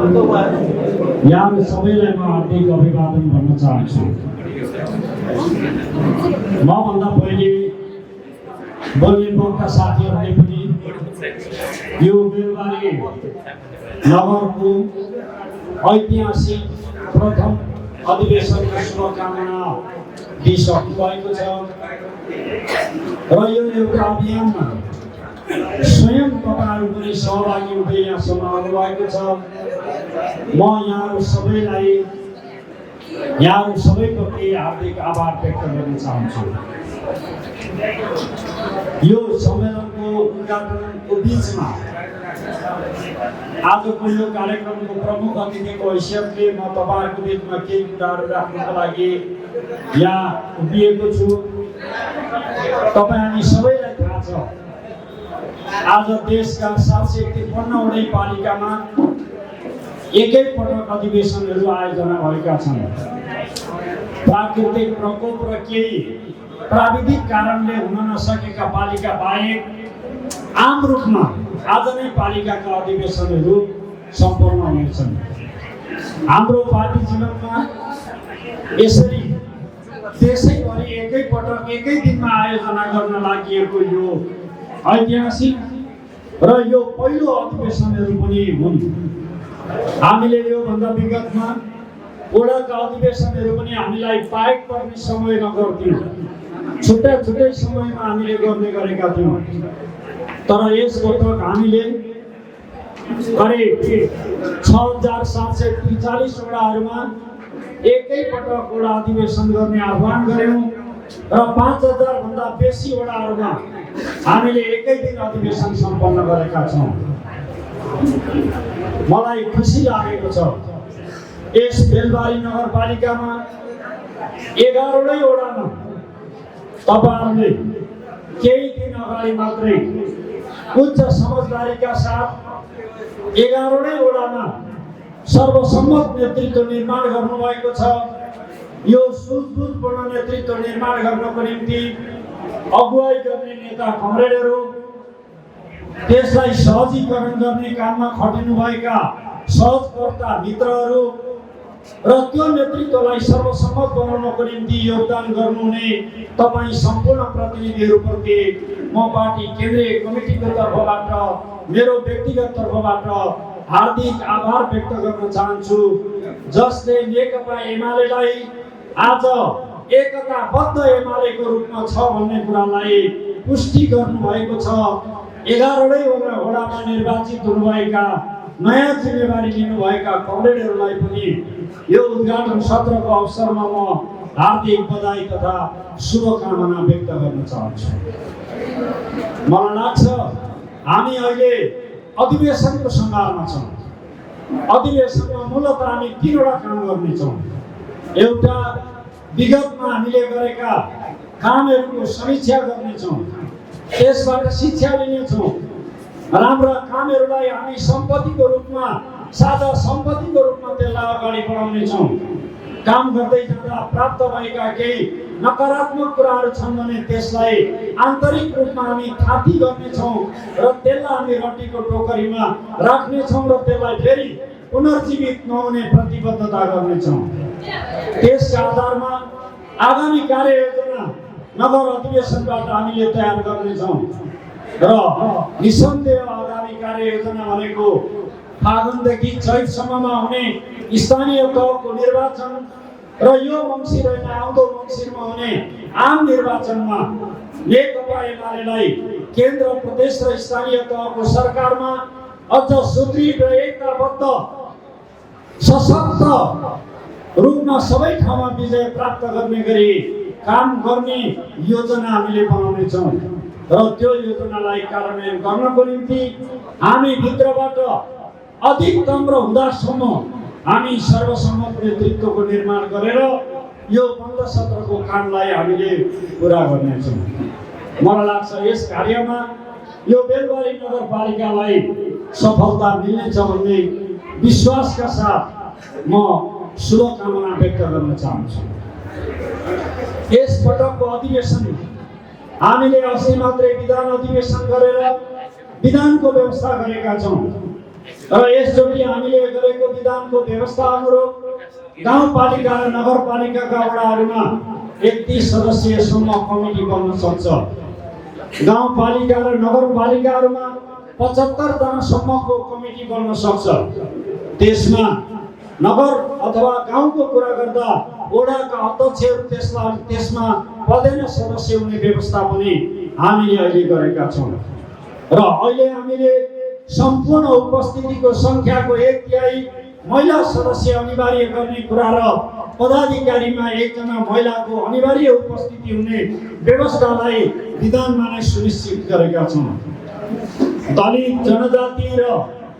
यहाँ सबैलाई म हार्दिक अभिवादन भन्न चाहन्छु। मभन्दा पहिले बोल्ने वक्ता साथीहरूले पनि यो बेलबारी नगरको ऐतिहासिक प्रथम अधिवेशनको शुभकामना दिइसक्नु भएको छ र यो एउटा अभियानमा स्वयं तपाईहरु पनि सहभागी हुँदै यहाँसम्म आउनुभएको छ। म यहाँहरु सबैप्रति हार्दिक आभार व्यक्त गर्न चाहन्छु। यो सम्मेलनको उद्घाटनको बिचमा आजको यो कार्यक्रमको प्रमुख अतिथिको हैसियतले म तपाईहरुको बिचमा केही कुराहरू राख्नको लागि यहाँ उभिएको छु। तपाई हामी सबैलाई थाहा छ, आज देशका 753 वटै पालिकामा एकै पटक अधिवेशनहरू आयोजना भएका छन्। प्राकृतिक प्रकोप र केही प्राविधिक कारणले हुन नसकेका पालिका बाहेक आम रूपमा आज नै पालिकाका अधिवेशनहरू सम्पन्न हुनेछन्। हाम्रो पार्टी जीवनमा यसरी देशैभरि एकै पटक एकै दिनमा आयोजना गर्न लागि यो ऐतिहासिक र यो पहिलो अधिवेशनहरू पनि हुन्। हामीले यो भन्दा विगतमा वडाका अधिवेशनहरू पनि हामीलाई पाएक पर्ने समयमा गर्थ्यौं, छुट्टै समयमा हामीले गर्ने गरेका थियौं। तर यस पटक हामीले करिब 6743 वडाहरूमा एकै पटक वडा अधिवेशन गर्ने आह्वान गर्यौं र 5000 भन्दा बेसी वडाहरूमा हामीले एकै दिन अधिवेशन सम्पन्न गरेका छौं। मलाई खुसी लागेको छ यस बेलबारी नगरपालिकामा 11वटै वडामा तपाईहरुले केही दिन अगाडि मात्रै उच्च समझदारीका साथ 11वटै वडामा सर्वसम्मत नेतृत्व निर्माण गर्नुभएको छ। यो सुझबुझपूर्ण नेतृत्व निर्माण गर्नको निम्ति अगुवाई गर्ने नेता कमरेडहरू, त्यसलाई सहजीकरण गर्ने काममा खटिनुभएका सहजकर्ता मित्रहरू र त्यो नेतृत्वलाई सर्वसम्मत बनाउनको निम्ति योगदान गर्नुहुने तपाईं सम्पूर्ण प्रतिनिधिहरूप्रति म पार्टी केन्द्रीय कमिटीको तर्फबाट मेरो व्यक्तिगत तर्फबाट हार्दिक आभार व्यक्त गर्न चाहन्छु, जसले नेकपा एमालेलाई आज एकताबद्ध एमालेको रूपमा छ भन्ने कुरालाई पुष्टि गर्नुभएको छ। 11वटै वडामा निर्वाचित हुनुभएका नयाँ जिम्मेवारी लिनुभएका कमरेडहरूलाई पनि यो उद्घाटन सत्रको अवसरमा म हार्दिक बधाई तथा शुभकामना व्यक्त गर्न चाहन्छु। मलाई लाग्छ हामी अहिले अधिवेशनको सङ्घारमा छौँ। अधिवेशनमा मूलतः हामी 3वटा काम गर्नेछौँ। एउटा, विगतमा हामीले गरेका कामहरूको समीक्षा गर्नेछौँ, त्यसबाट शिक्षा लिनेछौँ। राम्रा कामहरूलाई हामी सम्पत्तिको रूपमा, साझा सम्पत्तिको रूपमा त्यसलाई अगाडि बढाउनेछौँ। काम गर्दै जाँदा प्राप्त भएका केही नकारात्मक कुराहरू छन् भने त्यसलाई आन्तरिक रूपमा हामी थाती गर्नेछौँ र त्यसलाई हामी रटीको टोकरीमा राख्नेछौँ र त्यसलाई फेरि पुनर्जीवित नहुने प्रतिबद्धता गर्नेछौँ। त्यसका आधारमा आगामी कार्ययोजना नगर अधिवेशनबाट हामीले तयार गर्नेछौँ र निसन्देह आगामी कार्ययोजना भनेको फागुनदेखि चैतसम्ममा हुने स्थानीय तहको निर्वाचन र यो मङ्सिर होइन आउँदो मङ्सिरमा हुने आम निर्वाचनमा नेकपा एमालेलाई केन्द्र, प्रदेश र स्थानीय तहको सरकारमा अझ सुदृढ र एकताबद्ध सशक्त रूपमा सबै ठाउँमा विजय प्राप्त गर्ने गरी काम गर्ने योजना हामीले बनाउनेछौँ र त्यो योजनालाई कार्यान्वयन गर्नको निम्ति हामी भित्रबाट अधिकतम र हुँदासम्म हामी सर्वसम्मत नेतृत्वको निर्माण गरेर यो बन्द सत्रको कामलाई हामीले पुरा गर्नेछौँ। मलाई लाग्छ यस कार्यमा यो बेलबारी नगरपालिकालाई सफलता मिल्नेछ भन्ने विश्वासका साथ म शुभकामना व्यक्त गर्न चाहन्छु। यस पटकको अधिवेशन हामीले अस्ति मात्रै विधान अधिवेशन गरेर विधानको व्यवस्था गरेका छौँ। र यसचोटि हामीले गरेको विधानको व्यवस्था अनुरूप गाउँपालिका र नगरपालिकाका वडाहरूमा 31 सदस्यसम्म कमिटी बन्न सक्छ। गाउँपालिका र नगरपालिकाहरूमा 75 जनासम्मको कमिटी बन्न सक्छ। त्यसमा नगर अथवा गाउँको कुरा गर्दा वडाका अध्यक्षहरू त्यसमा पदेन सदस्य हुने व्यवस्था पनि हामीले अहिले गरेका छौँ। र अहिले हामीले सम्पूर्ण उपस्थितिको संख्याको 1/3 महिला सदस्य अनिवार्य गर्ने कुरा र पदाधिकारीमा 1 जना महिलाको अनिवार्य उपस्थिति हुने व्यवस्थालाई विधानमा नै सुनिश्चित गरेका छौँ। दलित, जनजाति र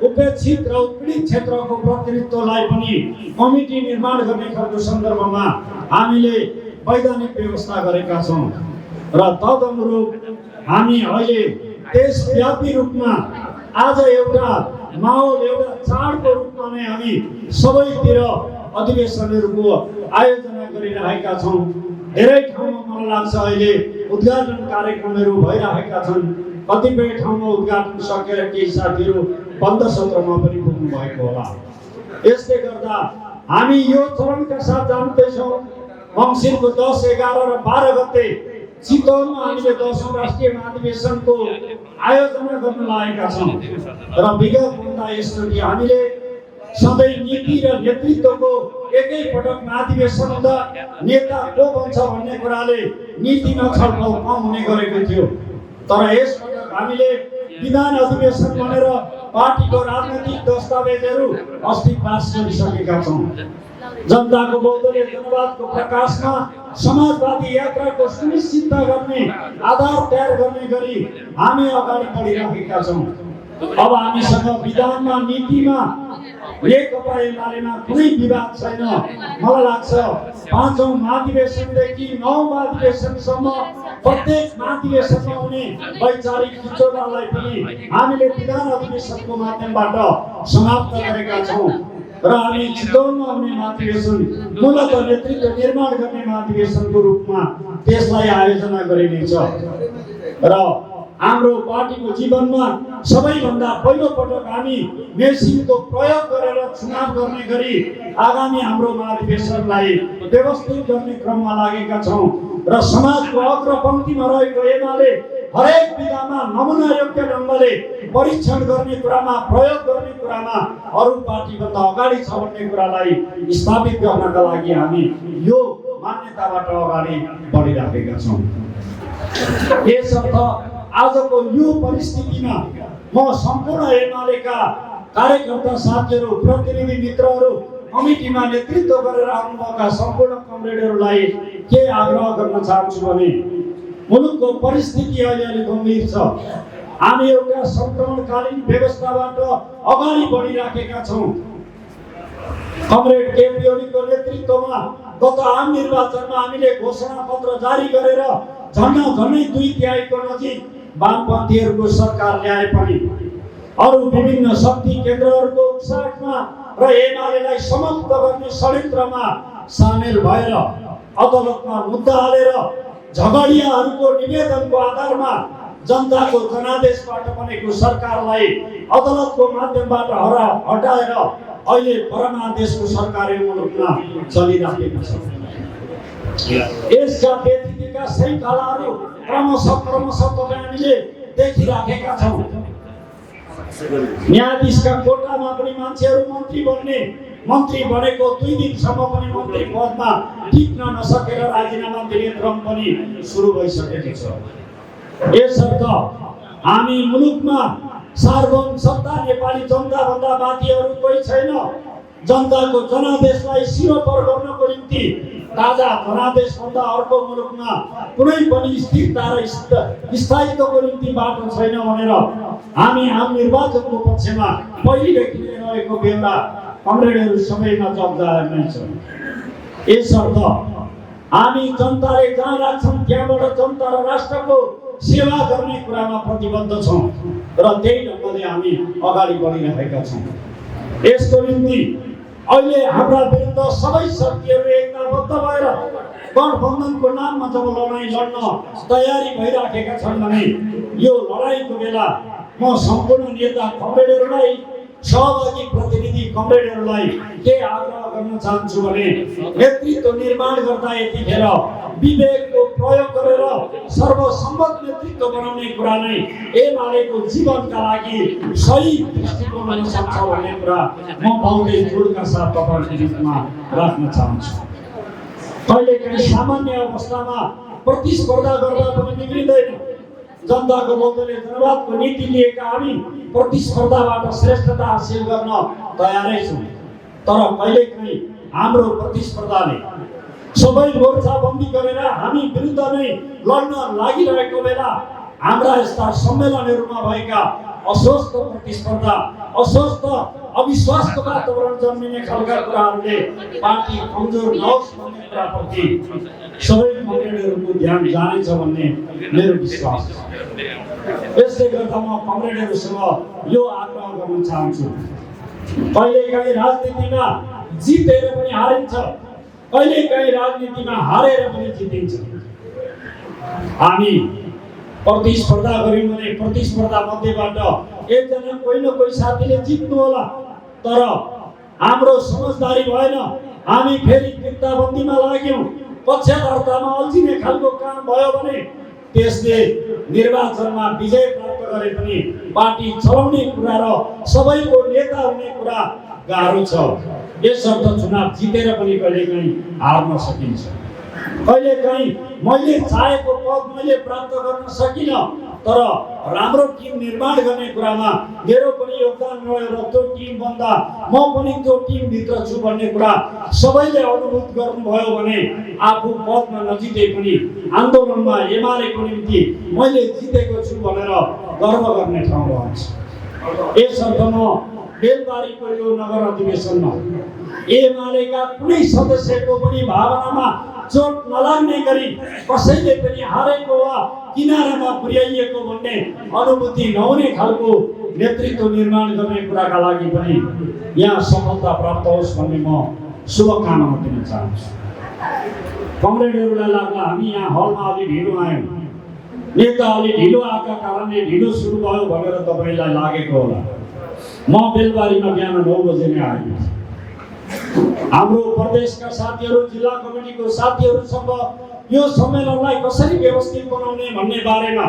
उपेक्षित र उत्पीडित क्षेत्रको प्रतिनिधित्वलाई पनि कमिटी निर्माण गर्ने खालको सन्दर्भमा हामीले वैधानिक व्यवस्था गरेका छौँ। र तदनुरूप हामी अहिले देशव्यापी रूपमा आज एउटा माहौल, एउटा चाडको रूपमा नै हामी सबैतिर अधिवेशनहरूको आयोजना गरिरहेका छौँ। धेरै ठाउँमा मलाई लाग्छ अहिले उद्घाटन कार्यक्रमहरू भइरहेका छन्। कतिपय ठाउँमा उद्घाटन सकेर केही साथीहरू बन्द सत्रमा पनि पुग्नु भएको होला। यसले गर्दा हामी यो चरणका साथ जाँदैछौँ। मङ्सिरको 10, 11 र 12 गते चितवनमा हामीले 10औं राष्ट्रिय महाधिवेशनको आयोजना गर्न लागेका छौँ। र विगतभन्दा यसचोटि हामीले सधैँ नीति र नेतृत्वको एकै पटक महाधिवेशन हुँदा नेता को बन्छ भन्ने कुराले नीतिमा छलफल कम हुने गरेको थियो। तर यसपटक हामीले विधान अधिवेशन भनेर पार्टीको राजनीतिक दस्तावेजहरू अस्ति पास गरिसकेका छौँ। जनताको बहुदलीय जनवादको प्रकाशमा समाजवादी यात्राको सुनिश्चित गर्ने आधार तयार गर्ने गरी हामी अगाडि बढिरहेका छौँ। अब हामीसँग विधानमा, नीतिमा नेकपा एमालेमा कुनै विवाद छैन। मलाई लाग्छ 5औं महाधिवेशनदेखि 9औं महाधिवेशनसम्म प्रत्येक महाधिवेशनमा हुने वैचारिक विचोलालाई पनि हामीले विधान अधिवेशनको माध्यमबाट समाप्त गरेका छौँ। र हामी चितवनमा हुने महाधिवेशन मूलतः नेतृत्व निर्माण गर्ने महाधिवेशनको रूपमा त्यसलाई आयोजना गरिनेछ। र हाम्रो पार्टीको जीवनमा सबैभन्दा पहिलो पटक हामी मेसिनको प्रयोग गरेर चुनाव गर्ने गरी आगामी हाम्रो महाधिवेशनलाई व्यवस्थित गर्ने क्रममा लागेका छौँ। र समाजको अग्रपङ्क्तिमा रहेको एमाले हरेक विधामा नमुना योग्य ढङ्गले परीक्षण गर्ने कुरामा, प्रयोग गर्ने कुरामा अरू पार्टीभन्दा अगाडि छ भन्ने कुरालाई स्थापित गर्नका लागि हामी यो मान्यताबाट अगाडि बढिरहेका छौँ। यसर्थ आजको यो परिस्थितिमा म सम्पूर्ण एमालेका कार्यकर्ता साथीहरू, प्रतिनिधि मित्रहरू, कमिटीमा नेतृत्व गरेर आउनुभएका सम्पूर्ण कमरेडहरूलाई के आग्रह गर्न चाहन्छु भने मुलुकको परिस्थिति अहिले गम्भीर छ। हामी एउटा संक्रमणकालीन व्यवस्थाबाट अगाडि बढिराखेका छौँ। कमरेड केपी ओलीको नेतृत्वमा गत आम निर्वाचनमा हामीले घोषणा पत्र जारी गरेर झन्डै 2/3 को नजिक वामपन्थीहरूको सरकार ल्याए पनि अरू विभिन्न शक्ति केन्द्रहरूको उत्साहमा र एमालेलाई समाप्त गर्ने षड्यन्त्रमा सामेल भएर अदालतमा मुद्दा हालेर झगडियाहरूको निवेदनको आधारमा जनताको जनादेशबाट बनेको सरकारलाई अदालतको माध्यमबाट हटाएर अहिले परमादेशको सरकारी मुलुकमा चलिरहेको छ। यसका व्यतिरिक्तका श्रृङ्खलाहरू क्रमशः तपाईँ हामीले देखिराखेका छौँ। न्यायाधीशका कोटामा पनि मान्छेहरू मन्त्री बनेको 2 दिनसम्म पनि मन्त्री पदमा टिक्न नसकेर राजीनामा दिने क्रम पनि सुरु भइसकेको छ। यसर्थ हामी मुलुकमा सार्वभौम सत्ता नेपाली जनताभन्दा माथि अरू कोही छैन। जनताको जनादेशलाई सिरोपर गर्नको निम्ति ताजा जनादेशभन्दा अर्को मुलुकमा कुनै पनि स्थिरता र स्थायित्वको निम्ति बाटो छैन भनेर हामी आम निर्वाचनको पक्षमा पहिलेदेखि नै रहेको बेला कमरेडहरू सबैमा जवाबदार नै छ। यसर्थ हामी जनताले जहाँ राख्छन् त्यहाँबाट जनता र राष्ट्रको सेवा गर्ने कुरामा प्रतिबद्ध छौँ र त्यही ढङ्गले हामी अगाडि बढिरहेका छौँ। यसको निम्ति अहिले हाम्रा विरुद्ध सबै शक्तिहरू एकताबद्ध भएर गठबन्धनको नाममा जब लडाईँ लड्न तयारी भइराखेका छन् भने यो लडाईँको बेला म सम्पूर्ण नेता कमरेडहरूलाई सहभागी प्रतिनिधि कमरेडहरूलाई के आग्रह गर्न चाहन्छु भने नेतृत्व निर्माण गर्दा यतिखेर विवेकको प्रयोग गरेर सर्वसम्मत नेतृत्व बनाउने कुरा नै एमालेको जीवनका लागि सही दृष्टिकोण हुन सक्छ भन्ने कुरा म बहुतै जोडका साथ तपाईहरुको बीचमा राख्न चाहन्छु। कहिलेकाहीँ सामान्य अवस्थामा प्रतिस्पर्धा गर्दा पनि बिग्रिँदैन। जनताको बदले जनवादको नीति लिएका हामी प्रतिस्पर्धाबाट श्रेष्ठता हासिल गर्न तयारै छौँ। तर कहिलेकाहीँ हाम्रो प्रतिस्पर्धाले सबै मोर्चाबन्दी गरेर हामी विरुद्ध नै लड्न लागिरहेको बेला हाम्रा यस्ता सम्मेलनहरूमा भएका अस्वस्थ प्रतिस्पर्धा, अस्वस्थ अविश्वासको वातावरण जन्मिने खालका कुराहरूले पार्टी कमजोर नहोस् भन्ने कुराप्रति सबै कमरेडहरूको ध्यान जानेछ भन्ने मेरो विश्वास छ। यसले गर्दा म कमरेडहरूसँग यो आग्रह गर्न चाहन्छु, कहिलेकाहीँ राजनीतिमा जितेर पनि हारिन्छ, कहिलेकाहीँ राजनीतिमा हारेर पनि जितिन्छ। हामी प्रतिस्पर्धा गर्यौँ भने प्रतिस्पर्धा मध्येबाट एकजना कोही न कोही साथीले जित्नु होला, तर हाम्रो समझदारी भएन। हामी फेरि फिर्ताबन्दीमा लाग्यौँ, पक्षधरतामा अल्झिने खालको काम भयो भने त्यसले निर्वाचनमा विजय प्राप्त गरे पनि पार्टी चलाउने कुरा र सबैको नेता हुने कुरा गाह्रो छ। यसर्थ चुनाव जितेर पनि कहिलेकाहीँ हार्न सकिन्छ। कहिलेकाहीँ मैले चाहेको पद मैले प्राप्त गर्न सकिनँ, तर राम्रो टिम निर्माण गर्ने कुरामा मेरो पनि योगदान रह्यो र त्यो टिम बन्दा म पनि त्यो टिमभित्र छु भन्ने कुरा सबैले अनुभूत गर्नुभयो भने आफू पदमा नजिते पनि आन्दोलनमा एमालेको निम्ति मैले जितेको छु भनेर गर्व गर्ने ठाउँ रहन्छ। यसर्थ म बेलबारीको यो नगर अधिवेशनमा एमालेका कुनै सदस्यको पनि भावनामा चोट नलाग्ने गरी कसैले पनि हारेको वा किनारामा पुर्याइएको भन्ने अनुभूति नहुने खालको नेतृत्व निर्माण गर्ने कुराका लागि पनि यहाँ सफलता प्राप्त होस् भन्ने म शुभकामना दिन चाहन्छु। कमरेडहरूलाई लाग्ला हामी यहाँ हलमा अलि ढिलो आयौँ, नेता अलि ढिलो आएका कारणले ढिलो सुरु भयो भनेर तपाईँलाई लागेको होला। म बेलबारीमा बिहान 9 बजे नै आएँ। हाम्रो प्रदेशका साथीहरू, जिल्ला कमिटीको साथीहरूसँग यो सम्मेलनलाई कसरी व्यवस्थित बनाउने भन्ने बारेमा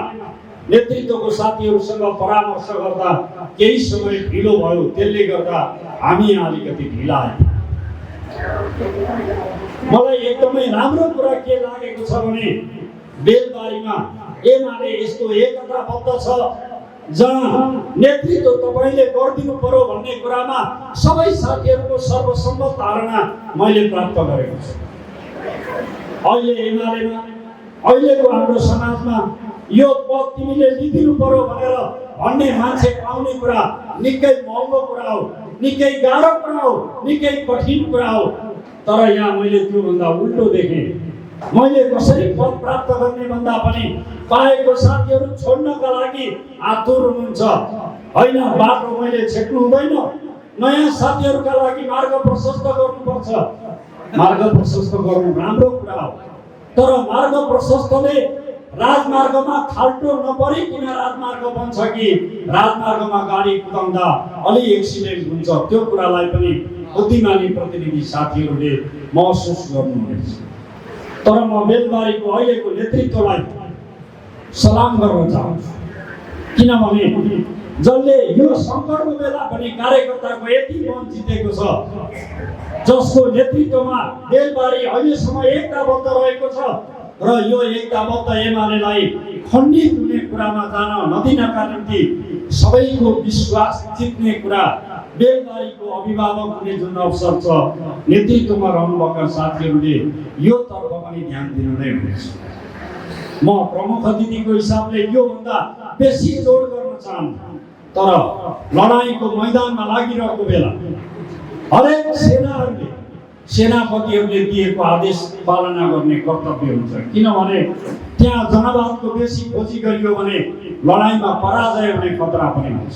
नेतृत्वको साथीहरूसँग परामर्श गर्दा केही समय ढिलो भयो। त्यसले गर्दा हामी यहाँ अलिकति ढिला आयौँ। मलाई एकदमै राम्रो कुरा के लागेको छ भने बेलबारीमा एमाले यस्तो एकताबद्ध छ जहाँ नेतृत्व तपाईँले गरिदिनु पर्यो भन्ने कुरामा सबै साथीहरूको सर्वसम्मत धारणा मैले प्राप्त गरेको छु। अहिले एमालेमा अहिलेको हाम्रो समाजमा यो पद तिमीले लिदिनु पर्यो भनेर भन्ने मान्छे पाउने कुरा निकै महँगो कुरा हो, निकै गाह्रो कुरा हो, निकै कठिन कुरा हो। तर यहाँ मैले त्योभन्दा उल्टो देखेँ। मैले कसरी पद प्राप्त गर्ने भन्दा पनि पाएको साथीहरू छोड्नका लागि आतुर हुनुहुन्छ। होइन, बाटो मैले छेक्नु हुँदैन, नयाँ साथीहरूका लागि मार्ग प्रशस्त गर्नुपर्छ। मार्ग प्रशस्त गर्नु राम्रो कुरा हो, तर मार्ग प्रशस्तले राजमार्गमा खाल्टो नपरिकन राजमार्ग बन्छ कि राजमार्गमा गाडी कुदाउँदा अलि एक्सिडेन्ट हुन्छ, त्यो कुरालाई पनि बुद्धिमानी प्रतिनिधि साथीहरूले महसुस गर्नुहुनेछ। तर म बेलबारीको अहिलेको नेतृत्वलाई सलाम गर्न चाहन्छु, किनभने जसले यो सङ्कटको बेला पनि कार्यकर्ताको यति मन जितेको छ, जसको नेतृत्वमा बेलबारी अहिलेसम्म एकताबद्ध रहेको छ र यो एकताबद्ध एमालेलाई खण्डित हुने कुरामा जान नदिनका निम्ति सबैको विश्वास जित्ने कुरा बेलबारीको अभिभावक हुने जुन अवसर छ, नेतृत्वमा रहनुभएका साथीहरूले यो तर्फ पनि ध्यान दिनु नै हुनेछ। म प्रमुख अतिथिको हिसाबले योभन्दा बेसी जोड गर्न चाहन्छु, तर लडाईँको मैदानमा लागिरहेको बेला हरेक सेनापतिहरूले दिएको आदेश पालना गर्ने कर्तव्य हुन्छ। किनभने त्यहाँ जनवादको बेसी खोजी गरियो भने लडाईँमा पराजय हुने खतरा पनि हुन्छ।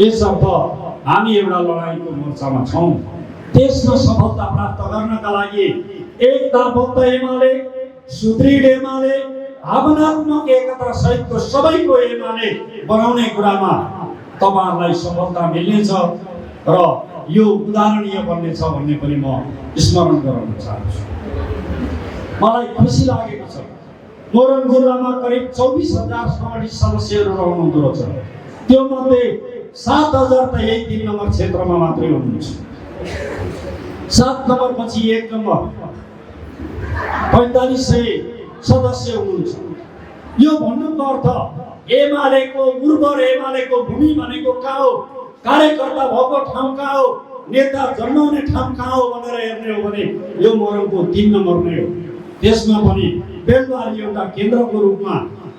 यसर्थ हामी एउटा लडाईँको मोर्चामा छौँ। त्यसमा सफलता प्राप्त गर्नका लागि एकताबद्ध एमाले, सुदृढ एमाले, भावनात्मक एकता सहितको सबैको एमाले बनाउने कुरामा तपाईहरुलाई सफलता मिल्नेछ र यो उदाहरणीय बन्नेछ भन्ने पनि म स्मरण गराउन चाहन्छु। मलाई खुसी लागेको छ मोरङ जिल्लामा करिब 24,000 सङ्गठित सदस्यहरू रहनुहुँदो रहेछ। त्यो मध्ये 7,000 त यही 3 नम्बर क्षेत्रमा मात्रै हुनुहुन्छ। 7 नम्बर पछि 1 नम्बर 4500 सदस्य हुनुहुन्छ। यो भन्नुको अर्थ एमालेको उर्वर एमालेको भूमि भनेको कहाँ हो, कार्यकर्ता भएको ठाउँ कहाँ हो, नेता जन्माउने ठाउँ कहाँ हो भनेर हेर्ने हो भने यो मोरङको 3 नम्बर नै हो। त्यसमा पनि बेलबारी एउटा केन्द्रको रूपमा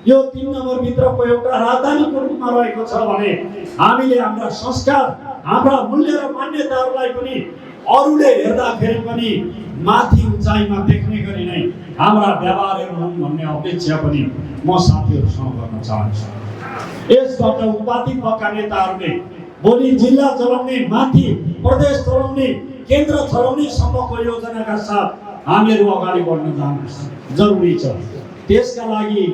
यो 3 नम्बर भित्रको एउटा राजधानीको रूपमा रहेको छ भने हामीले हाम्रा संस्कार हाम्रा मूल्य र मान्यताहरूलाई पनि अरूले हेर्दाखेरि पनि माथि उचाइमा देख्ने गरी नै हाम्रा व्यवहारहरू हुन् भन्ने अपेक्षा पनि म साथीहरूसँग गर्न चाहन्छु। यसबाट उत्पादित भएका नेताहरूले भोलि जिल्ला चलाउने, माथि प्रदेश चलाउने, केन्द्र चलाउने सम्मको योजनाका साथ हामीहरू अगाडि बढ्न जानु जरुरी छ। त्यसका लागि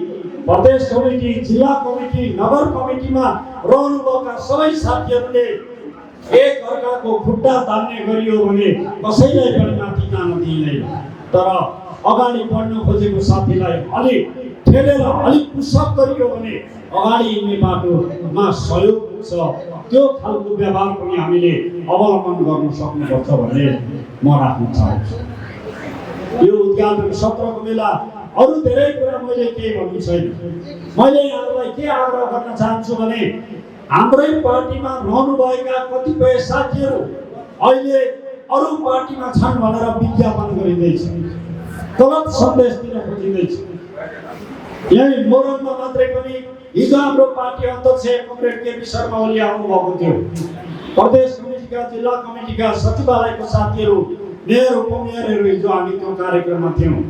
प्रदेश कमिटी, जिल्ला कमिटी, नगर कमिटीमा रहनुभएका सबै साथीहरूले एक अर्काको खुट्टा तान्ने गरियो भने कसैलाई पनि माथि जान दिइँदैन। तर अगाडि बढ्न खोजेको साथीलाई अलिक ठेलेर अलिक पुसअप गरियो भने अगाडि हिँड्ने बाटोमा सहयोग हुन्छ। त्यो खालको व्यवहार पनि हामीले अवलम्बन गर्न सक्नुपर्छ भन्ने म राख्न चाहन्छु। यो उद्घाटन सत्रको बेला अरू धेरै कुरा मैले केही भन्नु छैन। मैले यहाँलाई के आग्रह गर्न चाहन्छु भने हाम्रै पार्टीमा रहनुभएका कतिपय साथीहरू अहिले अरू पार्टीमा छन् भनेर विज्ञापन गरिँदैछ, गलत सन्देश दिन खोजिँदैछ। यही मोरङमा मात्रै पनि हिजो हाम्रो पार्टी अध्यक्ष कमरेड केपी शर्मा ओली आउनुभएको थियो। प्रदेश कमिटीका, जिल्ला कमिटीका, सचिवालयका साथीहरू, मेयर, उपमेयरहरू हिजो हामी त्यो कार्यक्रममा थियौँ।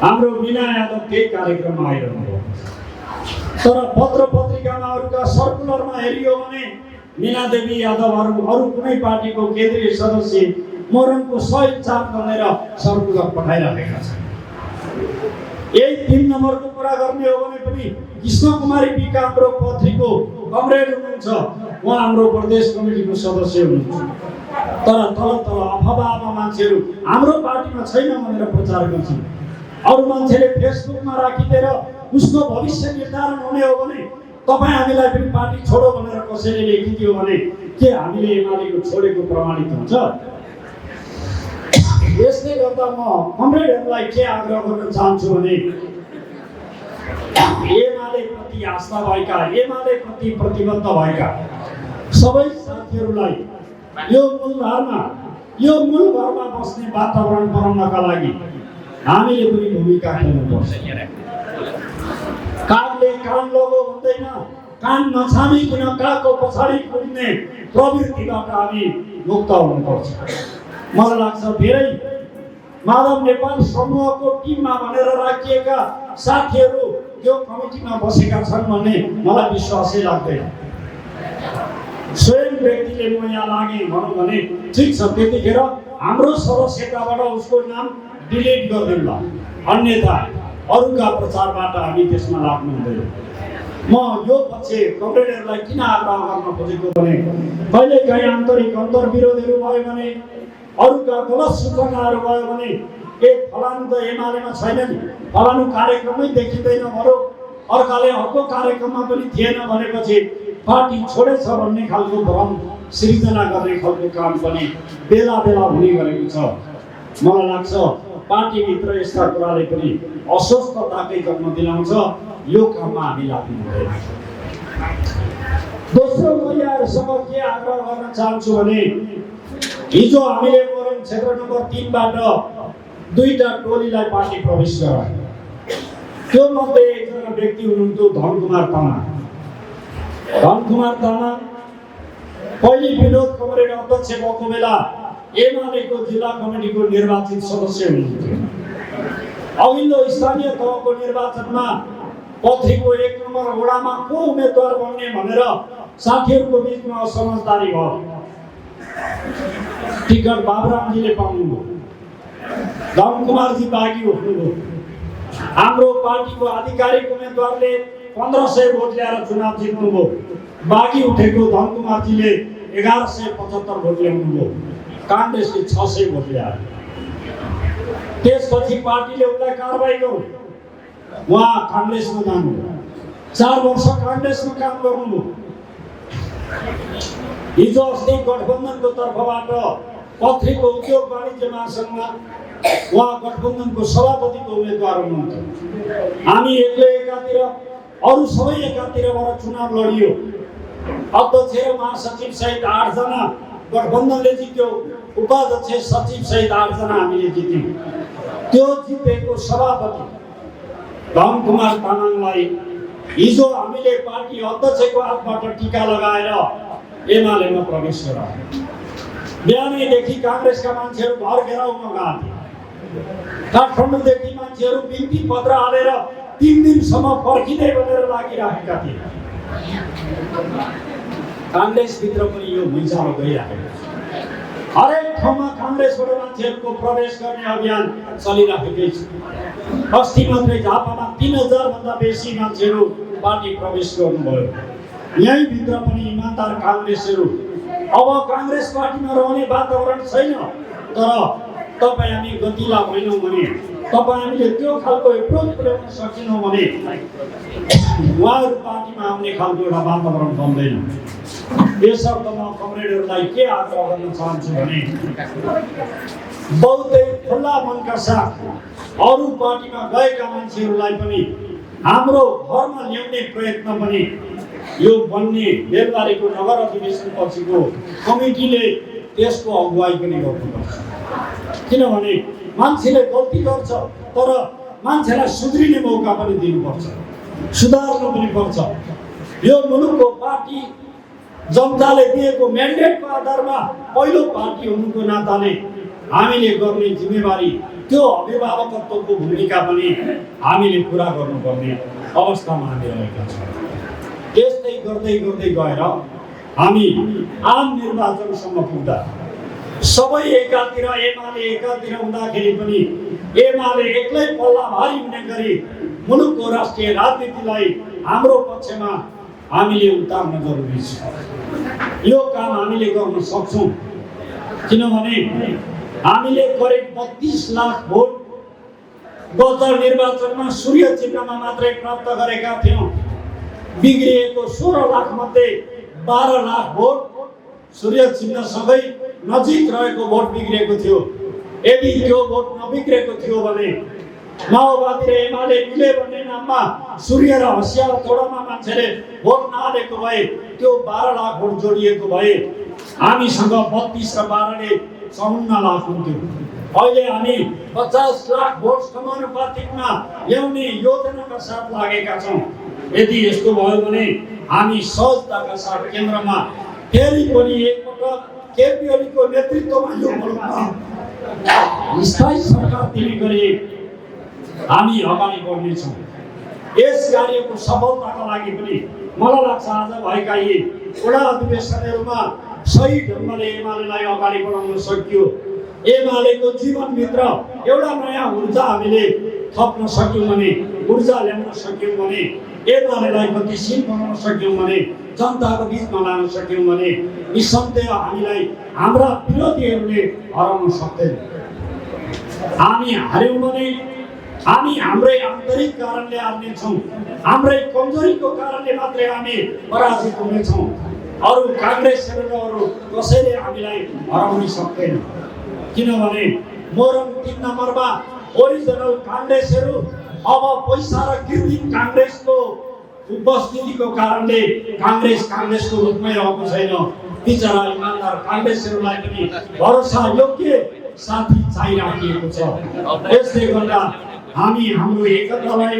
हाम्रो मीना यादव त्यही कार्यक्रममा आइरहनु भयो। तर पत्र पत्रिकामा अरूका सर्कुलरमा हेरियो भने मीना देवी यादव अरू कुनै पार्टीको केन्द्रीय सदस्य मोरङको 100 चाप भनेर सर्कुलर पठाइराखेका छन्। यही 3 नम्बरको कुरा गर्ने हो भने पनि कृष्ण कुमारी बिका हाम्रो पत्रिको कमरेड हुनुहुन्छ, उहाँ हाम्रो प्रदेश कमिटीको सदस्य हुनुहुन्छ। तर तल अफवाहमा मान्छेहरू हाम्रो पार्टीमा छैन भनेर प्रचार गर्छन्। अरू मान्छेले फेसबुकमा राखिदिएर उसको भविष्य निर्धारण हुने हो भने तपाईँ हामीलाई पनि पार्टी छोडो भनेर कसैले लेखिदियो भने के हामीले एमालेको छोडेको प्रमाणित हुन्छ? यसले गर्दा म कमरेडहरूलाई के आग्रह गर्न चाहन्छु भने एमाले प्रति आस्था भएका, एमाले प्रति प्रतिबद्ध भएका सबै साथीहरूलाई यो मूल घरमा बस्ने वातावरण बनाउनका लागि हामीले पनि भूमिका खेल्नुपर्छ। कागले कान लगो भन्दैन, कान नछामिकन कागको पछाडि कुद्ने प्रवृत्तिबाट हामी मुक्त हुनुपर्छ। मलाई लाग्छ धेरै माधव नेपाल समूहको टिममा भनेर राखिएका साथीहरू त्यो कमिटीमा बसेका छन् भन्ने मलाई विश्वासै लाग्दैन। स्वयं व्यक्तिले म यहाँ लागेँ भनौँ भने ठिक छ, त्यतिखेर हाम्रो सदस्यताबाट उसको नाम डिलिट गरिदिनु ल, अन्यथा अरूका प्रचारबाट हामी त्यसमा लाग्नु हुँदैन। म यो पछि कमरेडहरूलाई किन आग्रह गर्न खोजेको भने कहिलेकाहीँ आन्तरिक अन्तर्विरोधहरू भयो भने, अरूका गलत सूचनाहरू भयो भने फलानु त एमालेमा छैन नि, फलानु कार्यक्रममै देखिँदैन भनौँ, अर्काले अर्को कार्यक्रममा पनि थिएन भनेपछि पार्टी छोडेछ भन्ने खालको भ्रम सृजना गर्ने खालको काम पनि बेला बेला हुने गरेको छ। मलाई लाग्छ पार्टीभित्र यस्ता कुराले पनि अस्वस्थताकै जन्म दिलाउँछ। यो काममा हामी लाग्नु हुँदैन। दोस्रो म यहाँहरूसँग के आग्रह गर्न चाहन्छु भने हिजो हामीले मोरङ क्षेत्र नम्बर 3 बाट 2टा टोलीलाई पार्टी प्रवेश गरायो। त्यो मध्ये एकजना व्यक्ति हुनुहुन्थ्यो धनकुमार तामाङ। धनकुमार तामाङ पहिले विनोद कमरेड अध्यक्ष भएको बेला एमालेको जिल्ला कमिटीको निर्वाचित सदस्य हुनुहुन्थ्यो। अघिल्लो स्थानीय तहको निर्वाचनमा पत्रिको 1 नम्बर वडामा को उम्मेदवार बन्ने भनेर साथीहरूको बीचमा असमझदारी भयो। टिकट बाबुरामजीले पाउनुभयो, धनकुमारजी बागी हुनुभयो। हाम्रो पार्टीको आधिकारिक उम्मेदवारले 1500 भोट ल्याएर चुनाव जित्नुभयो। बाँकी उठेको धनकुमारजीले 1175 भोट ल्याउनुभयो। काङ्ग्रेसले 600 भोट ल्यायो। त्यसपछि पार्टीले उनलाई कारबाही गर्यो। उहाँ काङ्ग्रेसमा जानुभयो। 4 वर्ष काङ्ग्रेसमा काम गर्नुभयो। हिजो अस्ति गठबन्धनको तर्फबाट पत्रिका उद्योग वाणिज्य महासङ्घमा उहाँ गठबन्धनको सभापतिको उम्मेदवार हुनुहुन्थ्यो। हामी एक्लै एकातिर, अरू सबै एकातिरबाट चुनाव लडियो। अध्यक्ष र महासचिव सहित 8 जना गठबन्धनले जित्यो। उपाध्यक्ष सचिव सहित 8 जना हामीले जित्यौँ। त्यो जितेको सभापति धनकुमार तामाङलाई हिजो हामीले पार्टी अध्यक्षको हातबाट टीका लगाएर एमालेमा प्रवेश गरायौँ। बिहानैदेखि काङ्ग्रेसका मान्छेहरू घर घेराउमा गए। काठमाडौँदेखि मान्छेहरू बिन्ती पत्र हालेर 3 दिनसम्म पर्खिँदै भनेर लागिरहेका थिए। काङ्ग्रेसभित्र पनि यो भुइँचालो गइरहेको छ। हरेक ठाउँमा काङ्ग्रेसबाट मान्छेहरूको प्रवेश गर्ने अभियान चलिरहेकै छ। अस्ति मात्रै झापामा 3000 भन्दा बेसी मान्छेहरू पार्टी प्रवेश गर्नुभयो। यही भित्र पनि इमानदार काङ्ग्रेसहरू अब काङ्ग्रेस पार्टीमा रहने वातावरण छैन। तर तपाईँ हामी गतिला भएनौँ भने, तपाईँ हामीले त्यो खालको एप्रोच पुर्याउन सकेनौँ भने उहाँहरू पार्टीमा आउने खालको एउटा वातावरण बन्दैन। यसर्थ म कमरेडहरूलाई के आग्रह गर्न चाहन्छु भने बहुतै खुल्ला मनका साथ अरू पार्टीमा गएका मान्छेहरूलाई पनि हाम्रो घरमा ल्याउने प्रयत्न पनि यो बन्ने बेलबारीको नगर अधिवेशन पछिको कमिटीले त्यसको अगुवाई पनि गर्नुपर्छ। किनभने मान्छेले गल्ती गर्छ तर मान्छेलाई सुध्रिने मौका पनि दिनुपर्छ, सुधार्नु पनि पर्छ। यो मुलुकको पार्टी जनताले दिएको म्यान्डेटको आधारमा पहिलो पार्टी हुनुको नाताले हामीले गर्ने जिम्मेवारी, त्यो अभिभावकत्वको भूमिका पनि हामीले पुरा गर्नुपर्ने अवस्थामा हामी रहेका छौँ। त्यस्तै गर्दै गर्दै गएर हामी आम निर्वाचनसम्म पुग्दा सबै एकातिर, एमाले एकातिर हुँदाखेरि पनि एमाले एक्लै पल्ला भारी हुने गरी मुलुकको राष्ट्रिय राजनीतिलाई हाम्रो पक्षमा हामीले उतार्न जरुरी छ। यो काम हामीले गर्न सक्छौँ। किनभने हामीले करिब 32 लाख भोट गत निर्वाचनमा सूर्य चिन्हमा मात्रै प्राप्त गरेका थियौँ। बिग्रिएको 16 लाख मध्ये 12 लाख भोट सूर्य चिन्हसँगै नजिक रहेको भोट बिग्रेको थियो। यदि त्यो भोट नबिग्रेको थियो भने माओवादी र एमाले मिले भन्ने नाममा सूर्य र हसिया तोडामा मान्छेले भोट नहालेको भए त्यो 12 लाख भोट जोडिएको भए हामीसँग 32 र 12 ले 54 लाख हुन्थ्यो। अहिले हामी 50 लाख भोट समानुपातिकमा ल्याउने योजनाका साथ लागेका छौँ। यदि यस्तो भयो भने हामी सहजताका साथ केन्द्रमा फेरि पनि एकपटक केपी ओलीको नेतृत्वमा यो मुलुकमा स्थायी सरकार दिने गरी हामी अगाडि बढ्नेछौँ। यस कार्यको सफलताका लागि पनि मलाई लाग्छ आज भएका यी वडा अधिवेशनहरूमा सही ढङ्गले एमालेलाई अगाडि बढाउन सकियो। एमालेको जीवनभित्र एउटा नयाँ ऊर्जा हामीले थप्न सक्यौँ भने, ऊर्जा ल्याउन सक्यौँ भने, एमालेलाई गतिशील बनाउन सक्यौँ भने, जनताको बिचमा लान सक्यौँ भने निसन्देह हामीलाई हाम्रा विरोधीहरूले हराउन सक्दैन। हामी हार्यौँ भने हामी हाम्रै आन्तरिक कारणले हार्नेछौँ। हाम्रै कमजोरीको कारणले मात्रै हामी पराजित हुनेछौँ। अरू काङ्ग्रेसहरू र अरू कसैले हामीलाई हराउन सक्दैन। किनभने मोरङ 3 नम्बरमा ओरिजिनल काङ्ग्रेसहरू अब पैसा र कृत्रिम काङ्ग्रेसको उपस्थितिको कारणले काङ्ग्रेसको रूपमै रहेको छैन। बिचरा इमानदार काङ्ग्रेसहरूलाई पनि भरोसा योग्य साथी चाहिराखिएको छ। यसले गर्दा हामी हाम्रो एकतालाई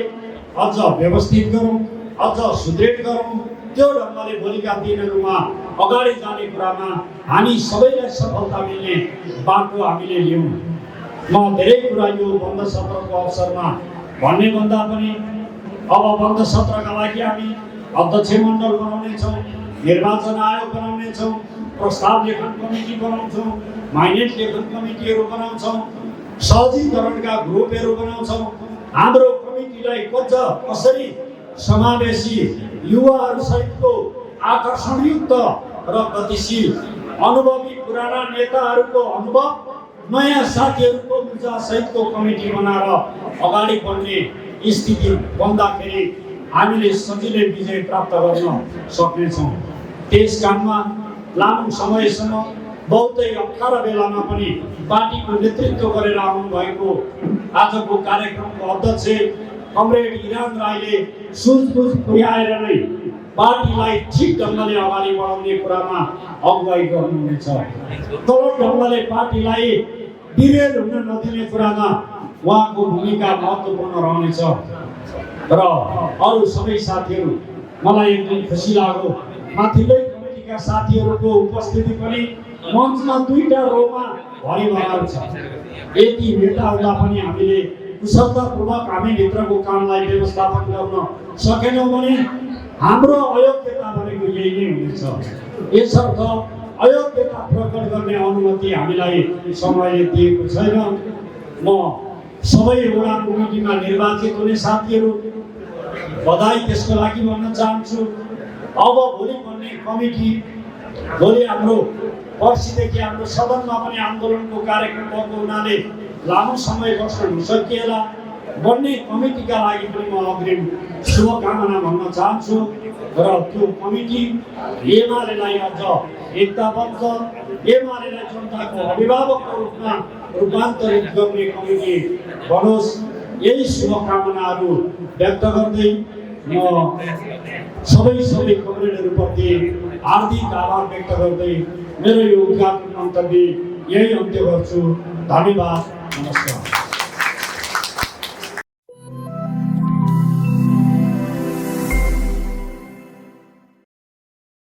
अझ व्यवस्थित गरौँ, अझ सुदृढ गरौँ। त्यो ढङ्गले भोलिका दिनहरूमा अगाडि जाने कुरामा हामी सबैलाई सफलता मिल्ने बाटो हामीले लियौँ। म धेरै कुरा यो बन्द सत्रको अवसरमा भन्ने भन्दा पनि अब बन्द सत्रका लागि हामी अध्यक्ष मण्डल बनाउनेछौँ, निर्वाचन आयोग बनाउनेछौँ, प्रस्ताव लेखन कमिटी बनाउँछौँ, माइनेट लेखन कमिटीहरू बनाउँछौँ, सहजीकरणका ग्रुपहरू बनाउँछौँ। हाम्रो कमिटीलाई कसरी समावेशी युवाहरूसहितको आकर्षणयुक्त र गतिशील अनुभवी पुराना नेताहरूको अनुभव नयाँ साथीहरूको ऊर्जा सहितको कमिटी बनाएर अगाडि बढ्ने स्थिति बन्दाखेरि हामीले सजिलै विजय प्राप्त गर्न सक्नेछौँ। त्यस काममा लामो समयसम्म बहुतै अप्ठ्यारो बेलामा पनि पार्टीको नेतृत्व गरेर आउनुभएको आजको कार्यक्रमको अध्यक्ष कमरेड इरान राईले सुझबुझ पुर्याएर नै पार्टीलाई ठिक ढङ्गले अगाडि बढाउने कुरामा अगुवाई गर्नुहुनेछ। तलब ढङ्गले पार्टीलाई डिरेल हुन नदिने कुरामा उहाँको भूमिका महत्त्वपूर्ण रहनेछ। र अरू सबै साथीहरू मलाई एकदम खुसी लाग्यो, माथिल्लै कमिटीका साथीहरूको उपस्थिति पनि मञ्चमा दुईटा रोमा भरिभराएको छ। यति भेटा हुँदा पनि हामीले कुशलतापूर्वक हामी भित्रको कामलाई व्यवस्थापन गर्न सकेनौँ भने हाम्रो अयोग्यता भनेको यही नै हुनेछ। यसर्थ अयोग्यता प्रकट गर्ने अनुमति हामीलाई समयले दिएको छैन। म सबै वडा कमिटीमा निर्वाचित हुने साथीहरू बधाई त्यसको लागि भन्न चाहन्छु। अब भोलि बन्ने कमिटी, भोलि हाम्रो पर्सिदेखि हाम्रो सदनमा पनि आन्दोलनको कार्यक्रम भएको हुनाले लामो समय बस्न नसकिएला। बन्ने कमिटीका लागि पनि म अग्रिम शुभकामना भन्न चाहन्छु। र त्यो कमिटी एमालेलाई अझ एकताबद्ध, एमालेलाई जनताको अभिभावकको रूपमा रूपान्तरित गर्ने कमिटी बनोस्, यही शुभकामनाहरू व्यक्त गर्दै म सबै कमरेडहरूप्रति हार्दिक आभार व्यक्त गर्दै मेरो यो उद्घाटन मन्तव्य यही अन्त्य गर्छु। धन्यवाद।